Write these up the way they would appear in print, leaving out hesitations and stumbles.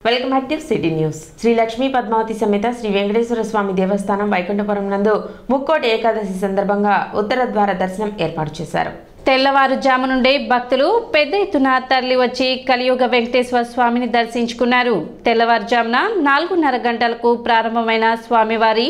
Welcome back to city news. Shri Lakshmi Padmavati సమేత శ్రీ వెంకటేశ్వర స్వామి దేవస్థానం వైకుంఠపురం నందు ముక్కోటి ఏకాదశి సందర్భంగా ఉత్తర ద్వార దర్శనం ఏర్పాటు చేశారు. తెల్లవారుజాము నుండే భక్తులు పెద్ద ఎత్తున తరలి వచ్చి కలియుగ వెంకటేశ్వర స్వామిని దర్శించుకున్నారు. తెల్లవారుజామున 4:30 గంటలకు ప్రారంభమైన స్వామివారి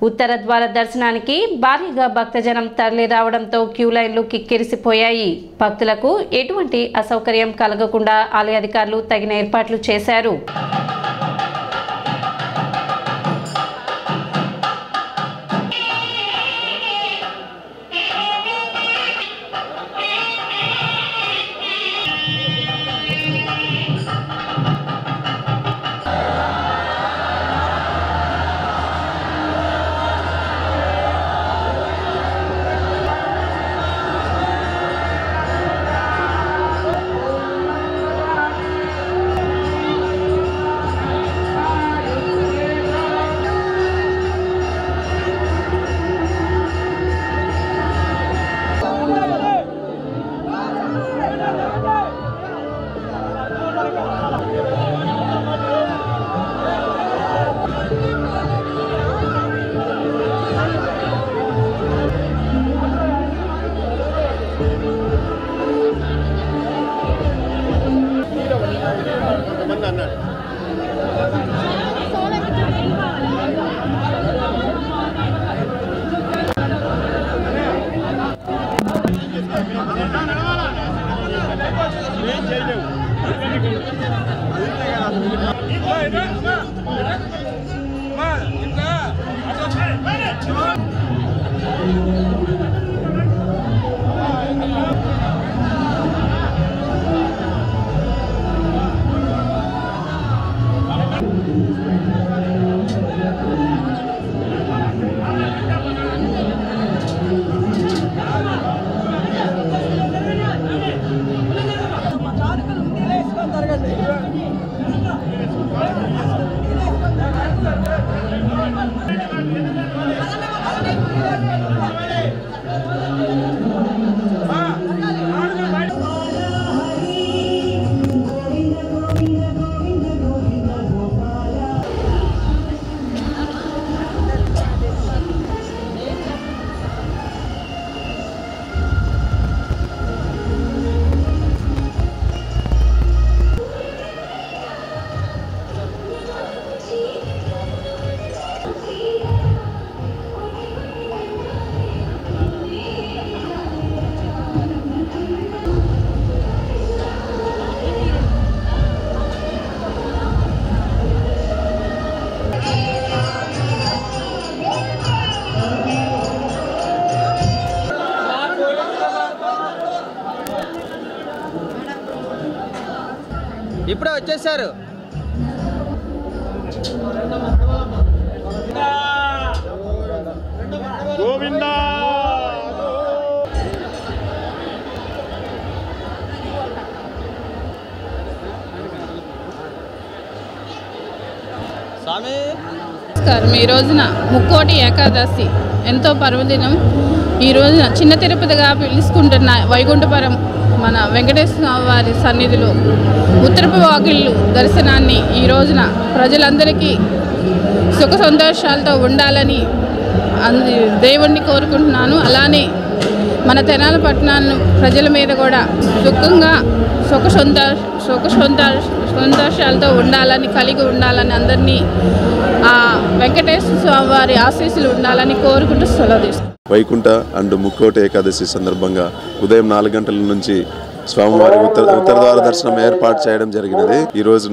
ఉత్తర ద్వార దర్శనానికి భారీగా భక్తజనం తరలి రావడంతో క్యూ లైన్లు కిక్కిరిసిపోయాయి. భక్తులకు ఎటువంటి అసౌకర్యం కలగకుండా ఆలయ అధికారులు తగిన ఏర్పాట్లు చేశారు. ఇప్పుడే వచ్చేసారు. గోవిందా స్వామి. ఈ రోజున ముక్కోటి ఏకాదశి ఎంతో పర్వదినం. ఈ రోజున చిన్న తిరుపతిగా పిలుచుకుంటున్న వైకుంఠపురం మన వెంకటేశ్వర వారి సన్నిధిలో ఉత్తరపు వాకిళ్ళు దర్శనాన్ని ఈ రోజున ప్రజలందరికీ సుఖ సంతోషాలతో ఉండాలని దేవుణ్ణి కోరుకుంటున్నాను. అలానే మన తెనాలి పట్టణాలను ప్రజల మీద కూడా సుఖ సంతోషాలతో ఉండాలని, కలిగి ఉండాలని, అందరినీ ఆ వెంకటేశ్వర స్వామి వారి ఆశీస్సులు ఉండాలని కోరుకుంటూ సెలవు తీసుకుంటాం. వైకుంఠ అండ్ ముక్కోటి ఏకాదశి సందర్భంగా ఉదయం 4 గంటల నుంచి స్వామివారి ఉత్తర ద్వార దర్శనం ఏర్పాటు చేయడం జరిగినది. ఈ రోజు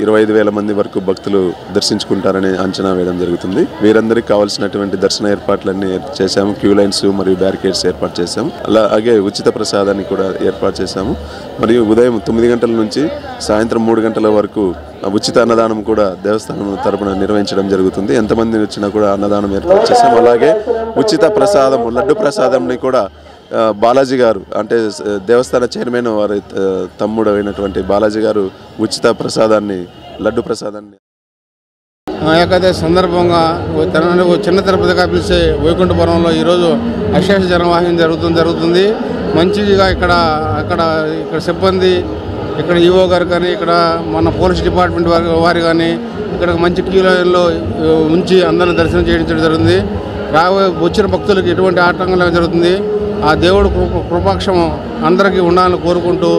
25,000 మంది వరకు భక్తులు దర్శించుకుంటారని అంచనా వేయడం జరుగుతుంది. వీరందరికీ కావాల్సినటువంటి దర్శన ఏర్పాట్లన్నీ చేశాము. క్యూ లైన్స్ మరియు బ్యారికేడ్స్ ఏర్పాటు చేశాము. అలాగే ఉచిత ప్రసాదాన్ని కూడా ఏర్పాటు చేశాము. మరియు ఉదయం 9 గంటల నుంచి సాయంత్రం 3 గంటల వరకు ఉచిత అన్నదానం కూడా దేవస్థానం తరపున నిర్వహించడం జరుగుతుంది. ఎంతమంది వచ్చినా కూడా అన్నదానం ఏర్పాటు చేశాము. అలాగే ఉచిత ప్రసాదం, లడ్డు ప్రసాదంని కూడా బాలాజీ గారు, అంటే దేవస్థాన చైర్మన్ వారి తమ్ముడు అయినటువంటి బాలాజీ గారు ఉచిత ప్రసాదాన్ని, లడ్డు ప్రసాదాన్ని ఏకాదశి సందర్భంగా చిన్న తిరుపతిగా పిలిచే వైకుంఠపురంలో ఈరోజు అశేష జనవాహిని జరుగుతుంది. మంచిగా ఇక్కడ సిబ్బంది ఇక్కడ ఈఓ గారు కానీ ఇక్కడ మన పోలీస్ డిపార్ట్మెంట్ వారు కానీ ఇక్కడ మంచి క్యూ లైన్లో ఉంచి అందరిని దర్శనం చేయించడం జరుగుతుంది. వచ్చిన భక్తులకు ఎటువంటి ఆటంకం లేక జరుగుతుంది. ఆ దేవుడు కృపాక్షం అందరికీ ఉండాలని కోరుకుంటూ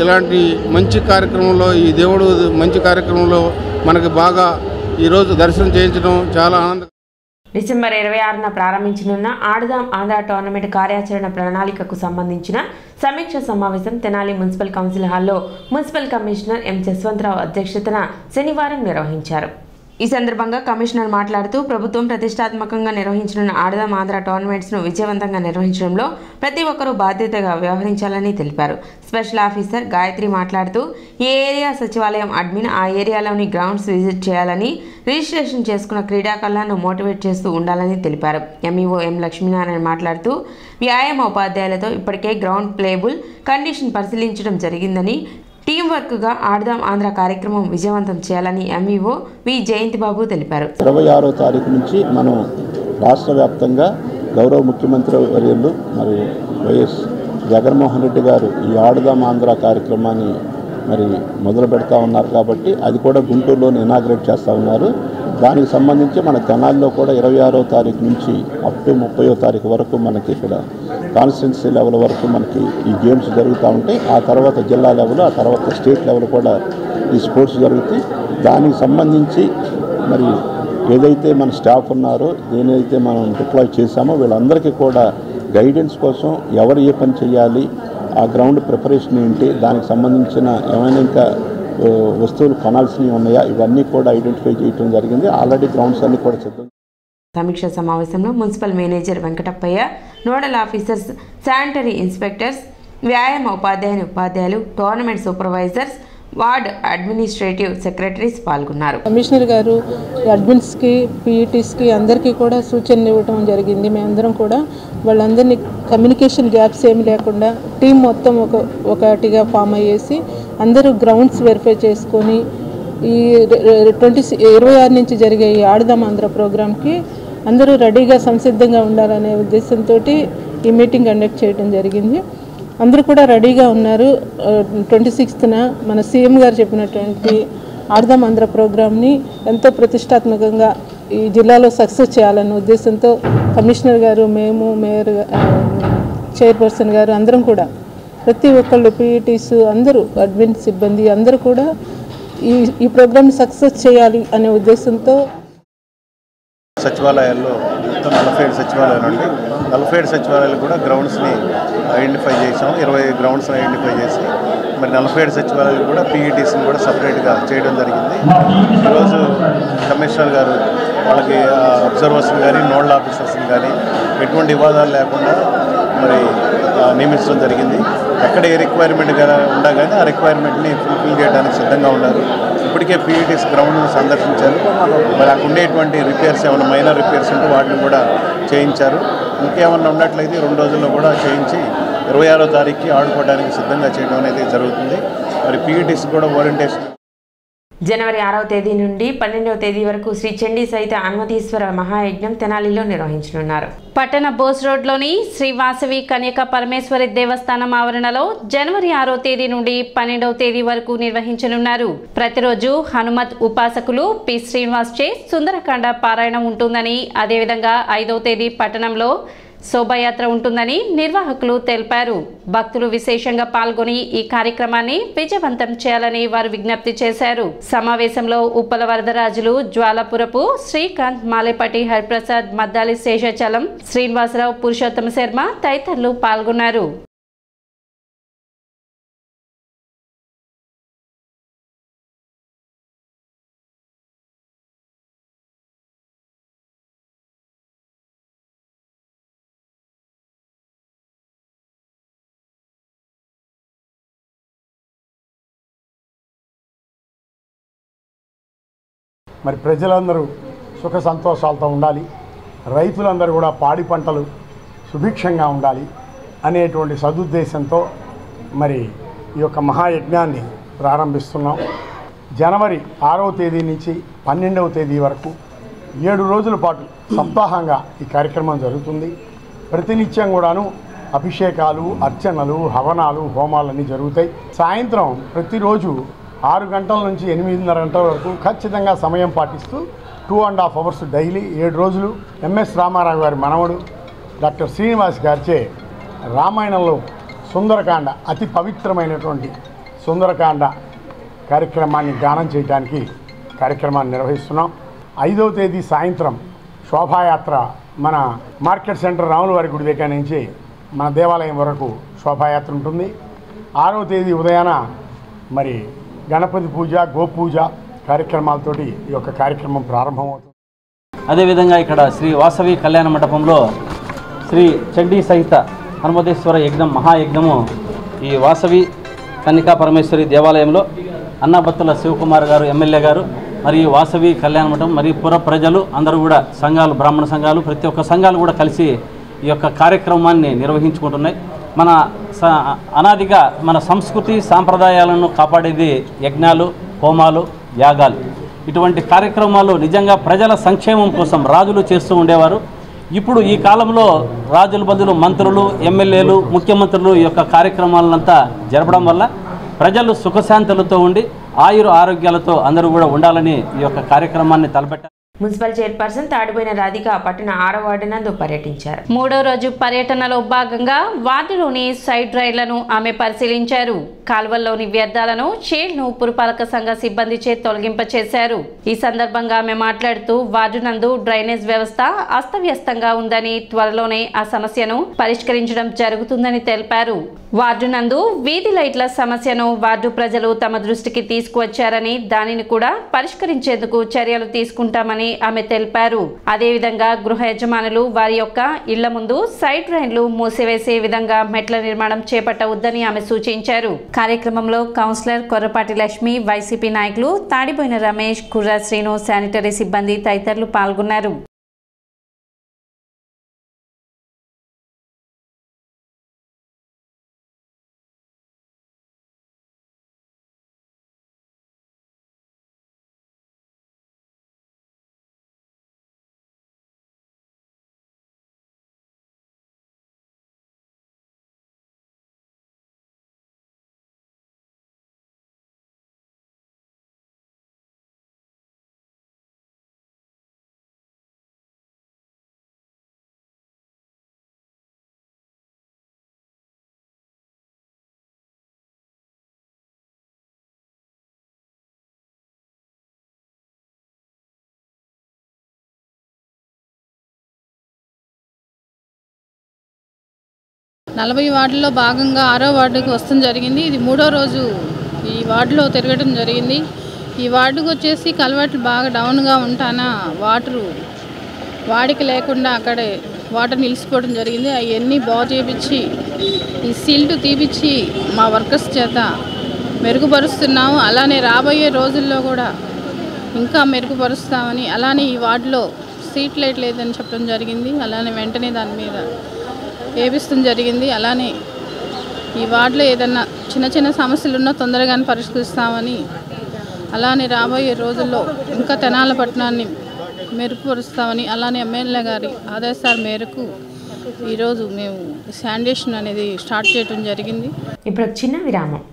ఇలాంటి మంచి కార్యక్రమంలో ఈ దేవుడు మంచి కార్యక్రమంలో మనకి బాగా ఈరోజు దర్శనం చేయించడం చాలా ఆనందం. డిసెంబర్ 26న ప్రారంభించనున్న ఆడదాం ఆంధ్ర టోర్నమెంట్ కార్యాచరణ ప్రణాళికకు సంబంధించిన సమీక్ష సమావేశం తెనాలి మున్సిపల్ కౌన్సిల్ హాల్లో మున్సిపల్ కమిషనర్ ఎం జస్వంతరావు అధ్యక్షతన శనివారం నిర్వహించారు. ఈ సందర్భంగా కమిషనర్ మాట్లాడుతూ ప్రభుత్వం ప్రతిష్టాత్మకంగా నిర్వహించనున్న ఆడదాం ఆంధ్ర టోర్నమెంట్స్ను విజయవంతంగా నిర్వహించడంలో ప్రతి ఒక్కరూ బాధ్యతగా వ్యవహరించాలని తెలిపారు. స్పెషల్ ఆఫీసర్ గాయత్రి మాట్లాడుతూ ఏ ఏరియా సచివాలయం అడ్మిన్ ఆ ఏరియాలోని గ్రౌండ్స్ విజిట్ చేయాలని, రిజిస్ట్రేషన్ చేసుకున్న క్రీడాకారులను మోటివేట్ చేస్తూ ఉండాలని తెలిపారు. ఎంఈఓ ఎం లక్ష్మీనారాయణ మాట్లాడుతూ వ్యాయామ ఉపాధ్యాయులతో ఇప్పటికే గ్రౌండ్ ప్లేబుల్ కండిషన్ పరిశీలించడం జరిగిందని, టీం వర్క్గా ఆడదాం ఆంధ్ర కార్యక్రమం విజయవంతం చేయాలని ఎంఈఓ వి జయంతిబాబు తెలిపారు. 26వ తారీఖు నుంచి మనం రాష్ట్ర వ్యాప్తంగా గౌరవ ముఖ్యమంత్రి వర్యులు మరి వైఎస్ జగన్మోహన్ రెడ్డి గారు ఈ ఆడదాం ఆంధ్ర కార్యక్రమాన్ని మరి మొదలు పెడతా ఉన్నారు. కాబట్టి అది కూడా గుంటూరులోనే ఇనాగ్రేట్ చేస్తూ ఉన్నారు. దానికి సంబంధించి మన తెనాలిలో కూడా 26వ తారీఖు నుంచి అప్ టు 30వ తారీఖు వరకు మనకి ఇక్కడ కాన్స్టిట్యున్సీ లెవెల్ వరకు మనకి ఈ గేమ్స్ జరుగుతూ ఉంటాయి. ఆ తర్వాత జిల్లా లెవెల్, ఆ తర్వాత స్టేట్ లెవెల్ కూడా ఈ స్పోర్ట్స్ జరుగుతాయి. దానికి సంబంధించి మరి ఏదైతే మన స్టాఫ్ ఉన్నారో, దేనైతే మనం డిప్లాయ్ చేశామో వీళ్ళందరికీ కూడా గైడెన్స్ కోసం ఎవరు ఏ పని చేయాలి, ఆ గ్రౌండ్ ప్రిపరేషన్ ఏంటి, దానికి సంబంధించిన ఏమైనా ఇంకా వస్తువులు కొనాల్సినవి ఉన్నాయా, ఇవన్నీ కూడా ఐడెంటిఫై చేయడం జరిగింది. ఆల్రెడీ గ్రౌండ్స్ అన్ని కూడా సిద్ధం. సమీక్ష సమావేశంలో municipal manager Venkatappayya, nodal officers, sanitary inspectors, వ్యాయామ ఉపాధ్యాయులు, tournament supervisors, ward administrative secretaries పాల్గొన్నారు. కమిషనర్ గారు అడ్మిన్స్కి, పీఈటీస్కి అందరికీ కూడా సూచనలు ఇవ్వడం జరిగింది. మేమందరం కూడా వాళ్ళందరినీ కమ్యూనికేషన్ గ్యాప్స్ ఏమి లేకుండా టీం మొత్తం ఒకటిగా ఫామ్ అయ్యేసి అందరూ గ్రౌండ్స్ వెరిఫై చేసుకొని ఈ 26 నుంచి జరిగే ఈ ఆడదాం ఆంధ్ర ప్రోగ్రామ్కి అందరూ రెడీగా సంసిద్ధంగా ఉండాలనే ఉద్దేశంతో ఈ మీటింగ్ కండక్ట్ చేయడం జరిగింది. అందరూ కూడా రెడీగా ఉన్నారు. 26న మన సీఎం గారు చెప్పినటువంటి ఆడదాం ఆంధ్ర ప్రోగ్రామ్ని ఎంతో ప్రతిష్టాత్మకంగా ఈ జిల్లాలో సక్సెస్ చేయాలనే ఉద్దేశంతో కమిషనర్ గారు, మేము, మేయర్, చైర్పర్సన్ గారు అందరం కూడా ప్రతి ఒక్కళ్ళు, పీఈటీస్ అందరూ, అడ్మిన్ సిబ్బంది అందరూ కూడా ఈ ప్రోగ్రామ్ని సక్సెస్ చేయాలి అనే ఉద్దేశంతో సచివాలయాల్లో 47 సచివాలయాలు అండి. 47 సచివాలయాలు కూడా గ్రౌండ్స్ని ఐడెంటిఫై చేసాం. 20 గ్రౌండ్స్ని ఐడెంటిఫై చేసి మరి 47 సచివాలయాలు కూడా పీఈటీస్ని కూడా సపరేట్గా చేయడం జరిగింది. ఈరోజు కమిషనర్ గారు వాళ్ళకి అబ్జర్వర్స్ని కానీ, నోడల్ ఆఫీసర్స్ని కానీ ఎటువంటి వివాదాలు లేకుండా మరి నియమించడం జరిగింది. ఎక్కడ ఏ రిక్వైర్మెంట్ ఉండగానే ఆ రిక్వైర్మెంట్ని ఫుల్ఫిల్ చేయడానికి సిద్ధంగా ఉన్నారు. ఇప్పటికే పీఈటీస్ గ్రౌండ్ని సందర్శించారు. మరి అక్కడ ఉండేటువంటి రిపేర్స్ ఏమైనా మైనర్ రిపేర్స్ ఉంటే వాటిని కూడా చేయించారు. ఇంకేమన్నా ఉన్నట్లయితే 2 రోజుల్లో కూడా చేయించి 26వ తారీఖుకి ఆడుకోవడానికి సిద్ధంగా చేయడం అనేది జరుగుతుంది. మరి పీఈటీస్ కూడా ఓరియంటేషన్ జనవరి 6వ తేదీ నుండి 12వ తేదీ వరకు శ్రీ చండీ సహిత హనుమతీశ్వర మహాయజ్ఞం తెనాలిలో నిర్వహించనున్నారు. పట్టణ బోస్ రోడ్లోని శ్రీ వాసవి కన్యక పరమేశ్వరి దేవస్థానం ఆవరణలో జనవరి 6వ తేదీ నుండి 12వ తేదీ వరకు నిర్వహించనున్నారు. ప్రతిరోజు హనుమత్ ఉపాసకులు పి శ్రీనివాస్ చే సుందరకాండ పారాయణం ఉంటుందని, అదేవిధంగా 5వ తేదీ పట్టణంలో శోభాయాత్ర ఉంటుందని నిర్వాహకులు తెలిపారు. భక్తులు విశేషంగా పాల్గొని ఈ కార్యక్రమాన్ని విజయవంతం చేయాలని వారు విజ్ఞప్తి చేశారు. సమావేశంలో ఉప్పల వరదరాజులు, జ్వాలపురపు శ్రీకాంత్, మాలేపటి హరిప్రసాద్, మద్దాలి శేషాచలం, శ్రీనివాసరావు, పురుషోత్తమ శర్మ తదితరులు పాల్గొన్నారు. మరి ప్రజలందరూ సుఖ సంతోషాలతో ఉండాలి, రైతులందరూ కూడా పాడి పంటలు సుభిక్షంగా ఉండాలి అనేటువంటి సదుద్దేశంతో మరి ఈ యొక్క మహాయజ్ఞాన్ని ప్రారంభిస్తున్నాం. జనవరి 6వ తేదీ నుంచి 12వ తేదీ వరకు 7 రోజుల పాటు సప్తాహంగా ఈ కార్యక్రమం జరుగుతుంది. ప్రతినిత్యం కూడాను అభిషేకాలు, అర్చనలు, హవనాలు, హోమాలన్నీ జరుగుతాయి. సాయంత్రం ప్రతిరోజు 6 గంటల నుంచి 8:30 గంటల వరకు ఖచ్చితంగా సమయం పాటిస్తూ 2.5 అవర్స్ డైలీ 7 రోజులు ఎంఎస్ రామారావు గారి మనవడు డాక్టర్ శ్రీనివాస్ గారిచే రామాయణంలో సుందరకాండ, అతి పవిత్రమైనటువంటి సుందరకాండ కార్యక్రమాన్ని గానం చేయడానికి కార్యక్రమాన్ని నిర్వహిస్తున్నాం. 5వ తేదీ సాయంత్రం శోభాయాత్ర మన మార్కెట్ సెంటర్ రాములవారి గుడి దగ్గర నుంచి మన దేవాలయం వరకు శోభాయాత్ర ఉంటుంది. 6వ తేదీ ఉదయాన మరి గణపతి పూజ, గోపూజ కార్యక్రమాలతోటి ఈ యొక్క కార్యక్రమం ప్రారంభమవుతుంది. అదేవిధంగా ఇక్కడ శ్రీ వాసవి కళ్యాణ మండపంలో శ్రీ చండీ సహిత హనుమతేశ్వర యజ్ఞం, మహాయజ్ఞము ఈ వాసవి కన్నికా పరమేశ్వరి దేవాలయంలో అన్నబత్తుల శివకుమార్ గారు, ఎమ్మెల్యే గారు, మరియు వాసవి కళ్యాణ మండపం మరియు పుర ప్రజలు అందరూ కూడా సంఘాలు, బ్రాహ్మణ సంఘాలు, ప్రతి ఒక్క సంఘాలు కూడా కలిసి ఈ యొక్క కార్యక్రమాన్ని నిర్వహించుకుంటున్నాయి. మన అనాదిగా మన సంస్కృతి సాంప్రదాయాలను కాపాడేది యజ్ఞాలు, హోమాలు, యాగాలు. ఇటువంటి కార్యక్రమాలు నిజంగా ప్రజల సంక్షేమం కోసం రాజులు చేస్తూ ఉండేవారు. ఇప్పుడు ఈ కాలంలో రాజుల బదులు మంత్రులు, ఎమ్మెల్యేలు, ముఖ్యమంత్రులు ఈ యొక్క కార్యక్రమాలంతా జరపడం వల్ల ప్రజలు సుఖశాంతులతో ఉండి ఆరోగ్యాలతో అందరూ కూడా ఉండాలని ఈ యొక్క కార్యక్రమాన్ని తలపెట్టారు. మున్సిపల్ చైర్పర్సన్ తాడిపోయిన రాధిక పట్టణ 6వ వార్డు నందు పర్యటించారు. 3వ రోజు పర్యటనలో భాగంగా వార్డులోని సైడ్ రైళ్లను ఆమె పరిశీలించారు. కాల్వల్లోని వ్యర్థాలను, షేడ్ను పురపాలక సంఘ సిబ్బందిచే తొలగింపచేశారు. ఈ సందర్భంగా ఆమె మాట్లాడుతూ వార్డు నందు డ్రైనేజ్ వ్యవస్థ అస్తవ్యస్తంగా ఉందని, త్వరలోనే ఆ సమస్యను పరిష్కరించడం జరుగుతుందని తెలిపారు. వార్డు నందు వీధి లైట్ల సమస్యను వార్డు ప్రజలు తమ దృష్టికి తీసుకువచ్చారని, దానిని కూడా పరిష్కరించేందుకు చర్యలు తీసుకుంటామని ఆమె తెలిపారు. అదేవిధంగా గృహ యజమానులు వారి యొక్క ఇళ్ల ముందు సైడ్ రైన్లు మూసివేసే విధంగా మెట్ల నిర్మాణం చేపట్టవద్దని ఆమె సూచించారు. కార్యక్రమంలో కౌన్సిలర్ కొర్రపాటి లక్ష్మి, వైసీపీ నాయకులు తాడిపోయిన రమేష్, కుర్రా శ్రీను, శానిటరీ సిబ్బంది తదితరులు పాల్గొన్నారు. నలభై వార్డుల్లో భాగంగా 6వ వార్డుకి వస్తడం జరిగింది. ఇది 3వ రోజు ఈ వార్డులో తిరగడం జరిగింది. ఈ వార్డుకు వచ్చేసి కల్వర్ట్లు బాగా డౌన్గా ఉంటానా వాటరు వాడికి లేకుండా అక్కడే వాటర్ నిలిచిపోవడం జరిగింది. అవన్నీ బాగు చేయించి ఈ సీల్టు తీపిచ్చి మా వర్కర్స్ చేత మెరుగుపరుస్తున్నాము. అలానే రాబోయే రోజుల్లో కూడా ఇంకా మెరుగుపరుస్తామని, అలానే ఈ వార్డులో స్ట్రీట్ లైట్ లేదని చెప్పడం జరిగింది. అలానే వెంటనే దాని మీద వేపిస్తడం జరిగింది. అలానే ఈ వార్డులో ఏదన్నా చిన్న చిన్న సమస్యలు ఉన్నా తొందరగానే పరిష్కరిస్తామని, అలానే రాబోయే రోజుల్లో ఇంకా తెనాలి పట్టణాన్ని మెరుగుపరుస్తామని, అలానే ఎమ్మెల్యే గారి ఆదేశాల మేరకు ఈరోజు మేము శానిటేషన్ అనేది స్టార్ట్ చేయడం జరిగింది. ఇప్పుడు చిన్న విరామం.